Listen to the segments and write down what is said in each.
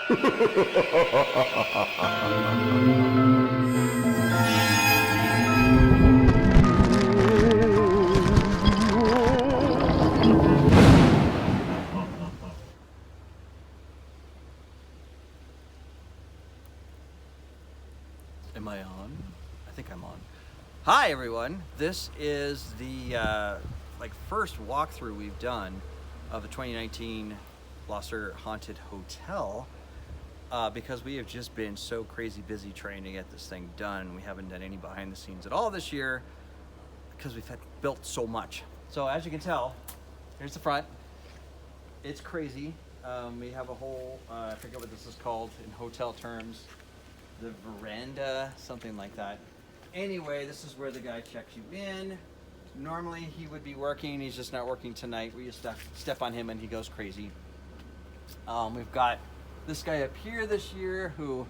Am I on? I think I'm on. Hi everyone. This is the first walkthrough we've done of the 2019 Blosser Haunted Hotel because we have just been so crazy busy trying to get this thing done. We haven't done any behind the scenes at all this year because we've built so much. So as you can tell, here's the front. It's crazy. We have a whole, I forget what this is called in hotel terms, the veranda, something like that. Anyway, this is where the guy checks you in. Normally he would be working, he's just not working tonight. We just step on him and he goes crazy. We've got this guy up here this year who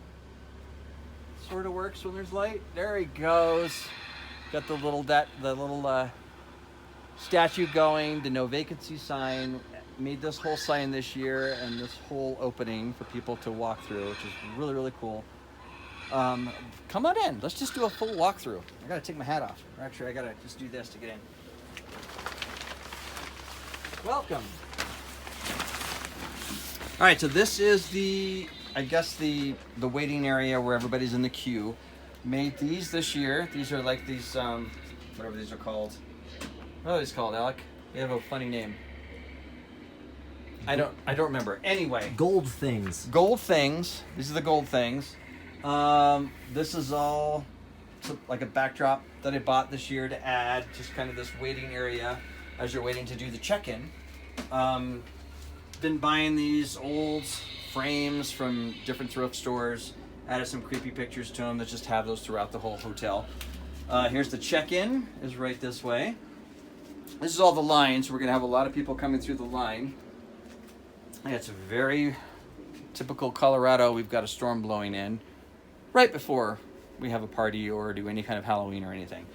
sort of works when there's light. There he goes. Got the little statue going, the no vacancy sign. Made this whole sign this year and this whole opening for people to walk through, which is really, really cool. Come on in. Let's just do a full walkthrough. I gotta take my hat off. Or actually, I gotta just do this to get in. Welcome. All right, so this is I guess the waiting area where everybody's in the queue. Made these this year. These are like these, whatever these are called. What are these called, Alec? They have a funny name. I don't remember. Anyway. Gold things. Gold things. These are the gold things. This is all like a backdrop that I bought this year to add just kind of this waiting area as you're waiting to do the check-in. Been buying these old frames from different thrift stores, added some creepy pictures to them that just have those throughout the whole hotel. Here's the check-in is right this way. This is all the lines. We're gonna have a lot of people coming through the line. And it's very typical Colorado. We've got a storm blowing in right before we have a party or do any kind of Halloween or anything.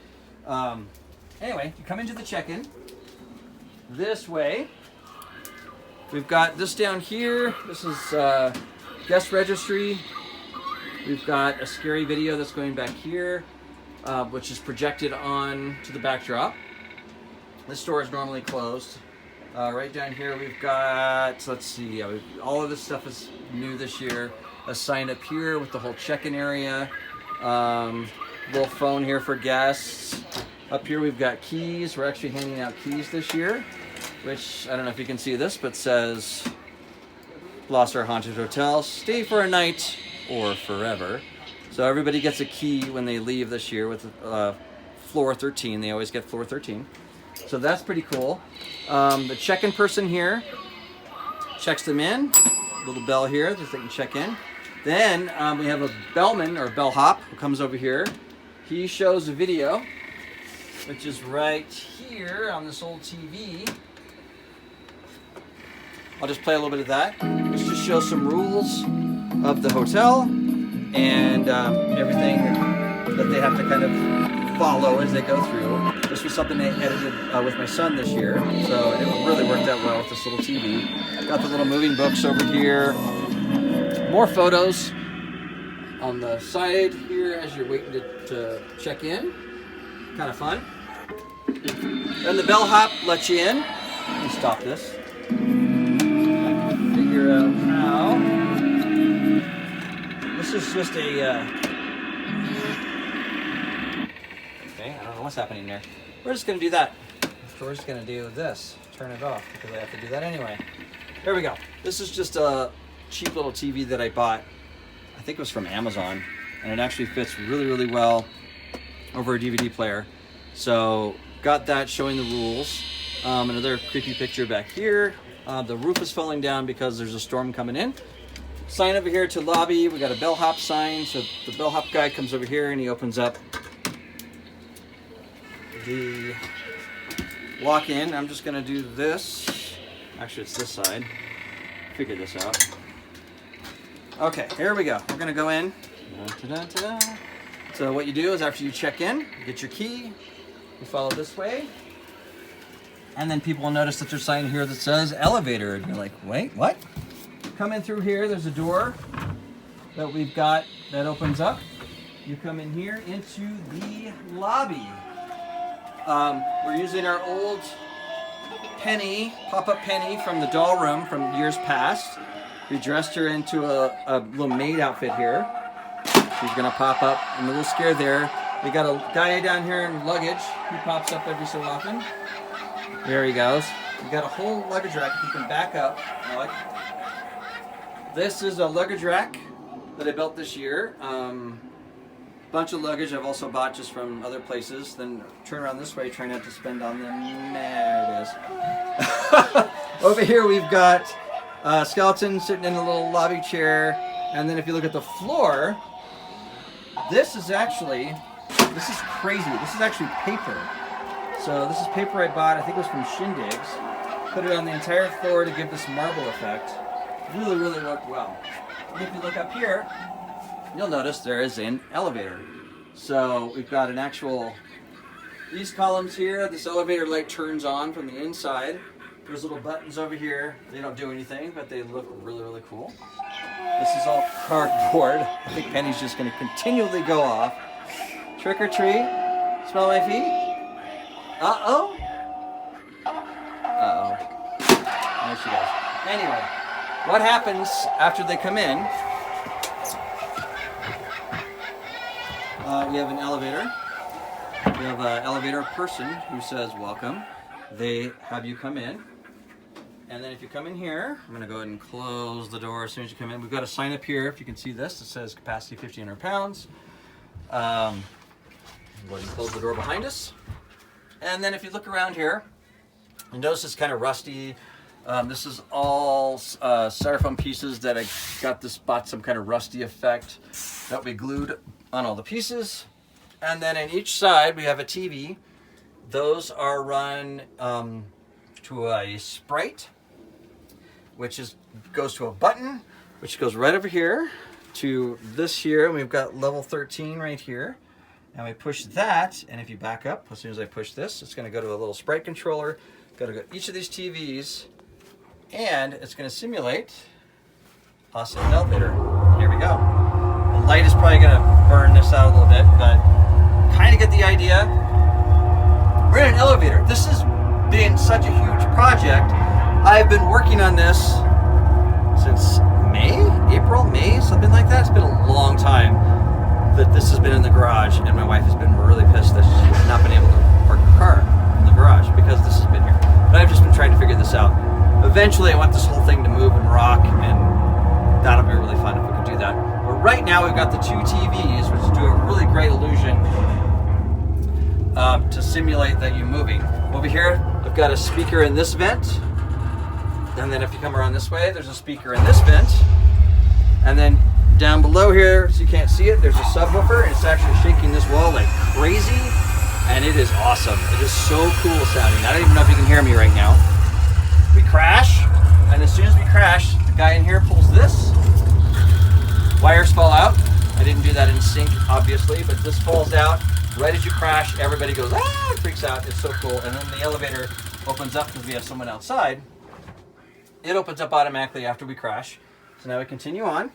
Anyway, you come into the check-in this way. We've got this down here. This is guest registry. We've got a scary video that's going back here, which is projected on to the backdrop. This door is normally closed. Right down here we've got, let's see, all of this stuff is new this year. A sign up here with the whole check-in area. Little phone here for guests. Up here we've got keys. We're actually handing out keys this year, which I don't know if you can see this, but says Blosser Haunted Hotel, stay for a night or forever. So everybody gets a key when they leave this year with floor 13. They always get floor 13. So that's pretty cool. The check-in person here checks them in. Little bell here that they can check in. Then we have a bellman or bellhop who comes over here. He shows a video, which is right here on this old TV. I'll just play a little bit of that. This just shows some rules of the hotel and everything that they have to kind of follow as they go through. This was something I edited with my son this year, so it really worked out well with this little TV. Got the little moving books over here. More photos on the side here as you're waiting to check in. Kind of fun. And the bellhop lets you in. Let me stop this. Figure out how. This is just a... Okay, I don't know what's happening there. We're just going to do that. So we're just going to do this. Turn it off because I have to do that anyway. There we go. This is just a cheap little TV that I bought. I think it was from Amazon. And it actually fits really, really well over a DVD player. So got that showing the rules. Another creepy picture back here. The roof is falling down because there's a storm coming in. Sign over here to lobby. We got a bellhop sign. So the bellhop guy comes over here and he opens up the walk in. I'm just gonna do this. Actually, it's this side. Figure this out. Okay, here we go. We're gonna go in. Da-da-da-da. So what you do is after you check in, you get your key, you follow this way, and then people will notice that there's a sign here that says elevator, and you're like, wait, what? come in through here. There's a door that we've got that opens up. You come in here into the lobby. We're using our old Penny, pop-up Penny from the doll room from years past. We dressed her into a little maid outfit here. She's gonna pop up. I'm a little scared there. We got a guy down here in luggage. He pops up every so often. There he goes. We got a whole luggage rack. If you can back up, Alec. This is a luggage rack that I built this year. Bunch of luggage I've also bought just from other places. Then turn around this way, try not to spend on them. There it is. Over here we've got skeleton sitting in a little lobby chair. And then if you look at the floor, this is crazy. This is actually paper. So this is paper I bought, I think it was from Shindigs. Put it on the entire floor to give this marble effect. Really, really worked well. And if you look up here, you'll notice there is an elevator. So we've got an actual, these columns here, this elevator light turns on from the inside. There's little buttons over here. They don't do anything, but they look really, really cool. This is all cardboard. I think Penny's just gonna continually go off. Trick or treat, smell my feet. Uh-oh. Uh-oh. There she goes. Anyway, what happens after they come in? We have an elevator. We have an elevator person who says welcome. They have you come in. And then if you come in here, I'm gonna go ahead and close the door as soon as you come in. We've got a sign up here, if you can see this, it says capacity 1,500 pounds. Go ahead and close the door behind us. And then if you look around here, you notice it's kind of rusty. This is all styrofoam pieces that I bought some kind of rusty effect that we glued on all the pieces. And then in each side, we have a TV. Those are run to a Sprite, which goes to a button, which goes right over here to this here. And we've got level 13 right here. And we push that, and if you back up, as soon as I push this, it's gonna go to a little Sprite controller, go to each of these TVs, and it's gonna simulate us in an elevator. Here we go. The light is probably gonna burn this out a little bit, but kind of get the idea. We're in an elevator. This has been such a huge project. I've been working on this since April, May, something like that. It's been a long time that this has been in the garage, and my wife has been really pissed that she's not been able to park her car in the garage because this has been here. But I've just been trying to figure this out. Eventually I want this whole thing to move and rock, and that'll be really fun if we can do that. But right now we've got the two TVs, which do a really great illusion to simulate that you're moving. Over here, I've got a speaker in this vent, and then if you come around this way, there's a speaker in this vent, and then down below here, so you can't see it, there's a subwoofer, and it's actually shaking this wall like crazy, and it is awesome. It is so cool sounding. I don't even know if you can hear me right now. We crash, and as soon as we crash, the guy in here pulls this, wires fall out. I didn't do that in sync, obviously, but this falls out. Right as you crash, everybody goes, ah, freaks out. It's so cool. And then the elevator opens up because we have someone outside. It opens up automatically after we crash. So now we continue on.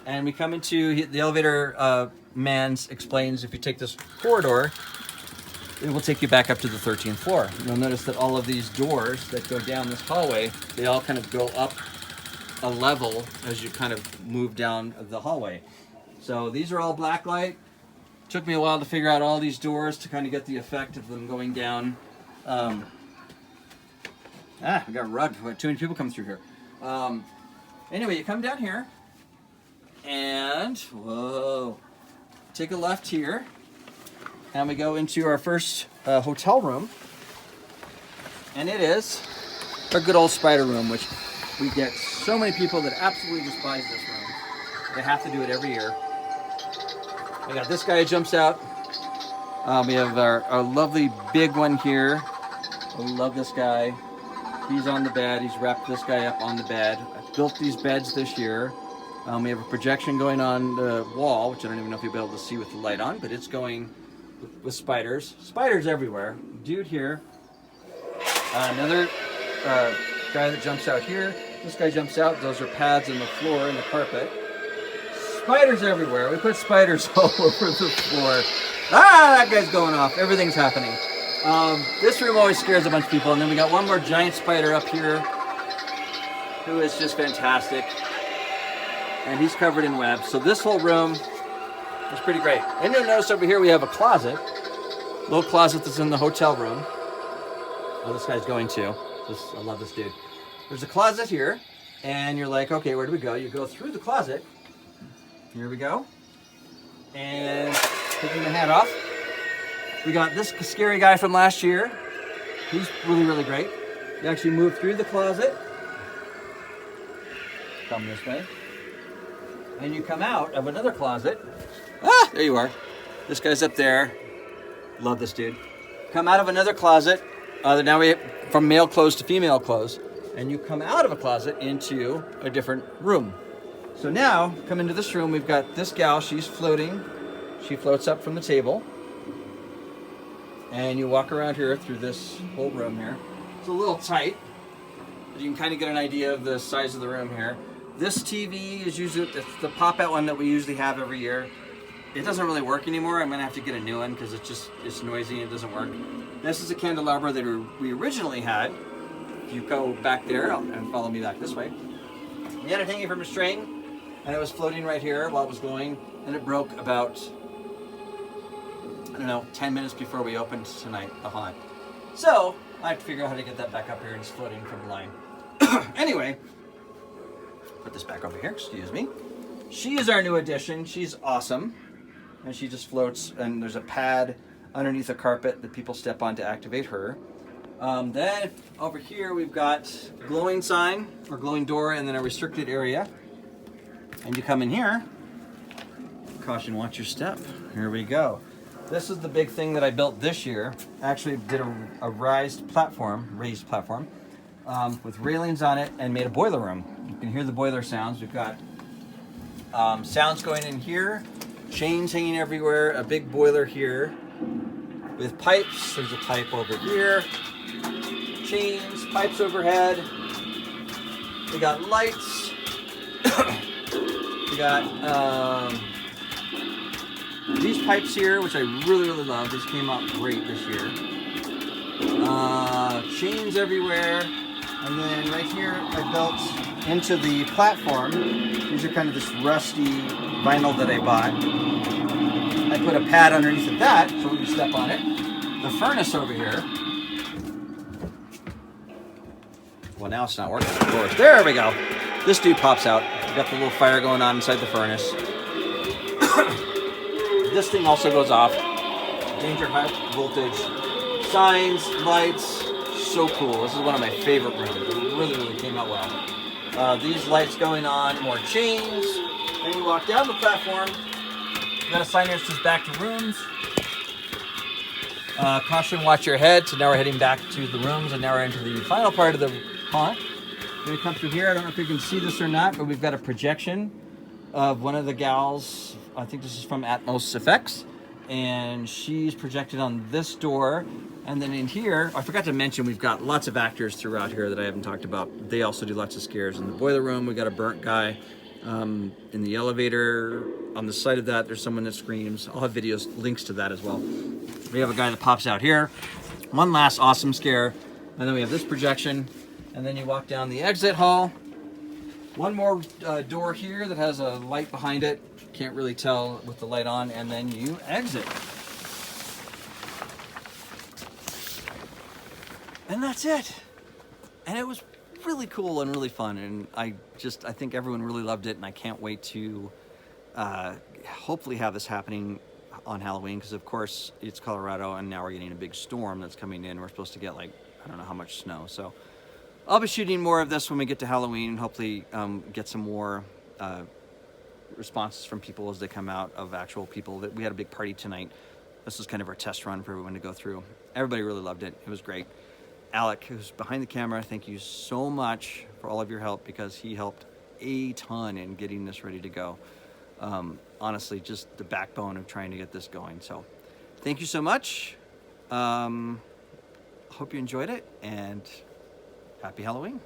And we come into the elevator man explains if you take this corridor, it will take you back up to the 13th floor. You'll notice that all of these doors that go down this hallway, they all kind of go up a level as you kind of move down the hallway. So these are all black light. Took me a while to figure out all these doors to kind of get the effect of them going down. We got a rug. Too many people come through here. Anyway, you come down here, and whoa, take a left here, and we go into our first hotel room, and it is a good old spider room, which we get so many people that absolutely despise this room. They have to do it every year. We got this guy who jumps out. We have our lovely big one here. I love this guy. He's on the bed. He's wrapped this guy up on the bed. I built these beds this year. We have a projection going on the wall, which I don't even know if you'll be able to see with the light on, but it's going with spiders. Spiders everywhere. Dude here. Another guy that jumps out here. This guy jumps out. Those are pads in the floor and the carpet. Spiders everywhere. We put spiders all over the floor. Ah, that guy's going off. Everything's happening. This room always scares a bunch of people. And then we got one more giant spider up here who is just fantastic. And he's covered in webs. So this whole room is pretty great. And you'll notice over here we have a closet. Little closet that's in the hotel room. Oh, this guy's going too. I love this dude. There's a closet here. And you're like, okay, where do we go? You go through the closet. Here we go. And taking the hat off. We got this scary guy from last year. He's really, really great. You actually move through the closet. Come this way. And you come out of another closet. Ah, there you are. This guy's up there. Love this dude. Come out of another closet. Now we from male clothes to female clothes. And you come out of a closet into a different room. So now, come into this room, we've got this gal, she's floating. She floats up from the table. And you walk around here through this whole room here. It's a little tight, but you can kind of get an idea of the size of the room here. This TV is usually, it's the pop-out one that we usually have every year. It doesn't really work anymore. I'm gonna have to get a new one because it's noisy and it doesn't work. This is a candelabra that we originally had. If you go back there and follow me back this way. We had it hanging from a string and it was floating right here while it was going, and it broke about, I don't know, 10 minutes before we opened tonight, the haunt. So I have to figure out how to get that back up here and it's floating from the line. Anyway, put this back over here, excuse me. She is our new addition. She's awesome. And she just floats, and there's a pad underneath the carpet that people step on to activate her. Then over here we've got glowing sign or glowing door, and then a restricted area. And you come in here. Caution, watch your step. Here we go. This is the big thing that I built this year. Actually did a raised platform with railings on it and made a boiler room. You can hear the boiler sounds. We've got sounds going in here, chains hanging everywhere, a big boiler here with pipes. There's a pipe over here, chains, pipes overhead. We got lights. We got these pipes here, which I really, really love. These came out great this year. Chains everywhere. And then right here, I built into the platform. These are kind of this rusty vinyl that I bought. I put a pad underneath of that so we can step on it. The furnace over here. Well, now it's not working, of course. There we go. This dude pops out. We've got the little fire going on inside the furnace. This thing also goes off. Danger high voltage. Signs, lights. So cool. This is one of my favorite rooms. It really, really came out well. These lights going on, more chains. Then you walk down the platform. You got a sign here that says back to rooms. Caution, watch your head. So now we're heading back to the rooms, and now we're into the final part of the haunt. Then we come through here. I don't know if you can see this or not, but we've got a projection of one of the gals. I think this is from Atmos Effects. And she's projected on this door. And then in here, I forgot to mention, we've got lots of actors throughout here that I haven't talked about. They also do lots of scares. In the boiler room, we got a burnt guy. In the elevator, on the side of that, there's someone that screams. I'll have videos, links to that as well. We have a guy that pops out here. One last awesome scare. And then we have this projection. And then you walk down the exit hall. One more door here that has a light behind it. Can't really tell with the light on. And then you exit. And that's it. And it was really cool and really fun. And I think everyone really loved it. And I can't wait to hopefully have this happening on Halloween. Because of course it's Colorado and now we're getting a big storm that's coming in. We're supposed to get like, I don't know how much snow. So I'll be shooting more of this when we get to Halloween. And hopefully get some more responses from people as they come out, of actual people. That we had a big party tonight. This was kind of our test run for everyone to go through. Everybody really loved it. It was great. Alec, who's behind the camera, thank you so much for all of your help, because he helped a ton in getting this ready to go. Honestly, just the backbone of trying to get this going. So thank you so much. Hope you enjoyed it, and happy Halloween.